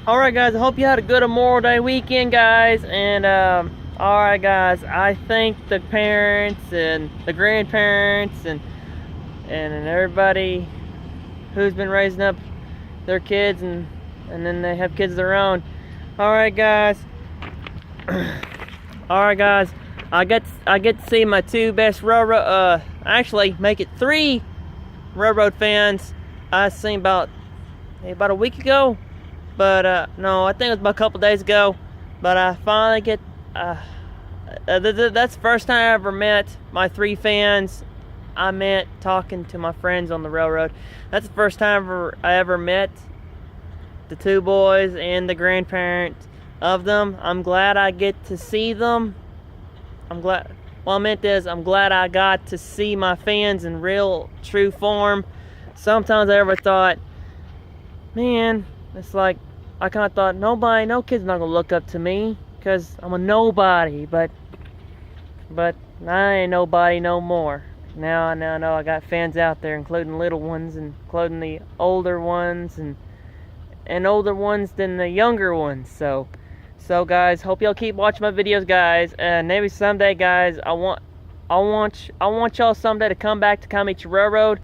Alright guys, I hope you had a good Memorial Day weekend, guys. And alright guys, I thank the parents and the grandparents and everybody who's been raising up their kids and then they have kids of their own. Alright guys. Alright guys, I get to see my two best railroad, actually make it 3 railroad fans I seen about a week ago. But no, I think it was about a couple days ago. But I finally get that's the first time I ever met my 3 fans I met talking to my friends on the railroad. That's the first time I ever met the 2 boys and the grandparents of them. I'm glad I get to see them. I'm glad I got to see my fans in real true form. Sometimes I ever thought, man, it's like I kind of thought no kid's not gonna look up to me because I'm a nobody, but I ain't nobody no more. Now I know I got fans out there, including little ones and including the older ones and older ones than the younger ones. So guys, hope y'all keep watching my videos, guys. And maybe someday, guys, I want y'all someday to come back to Kiamichi Railroad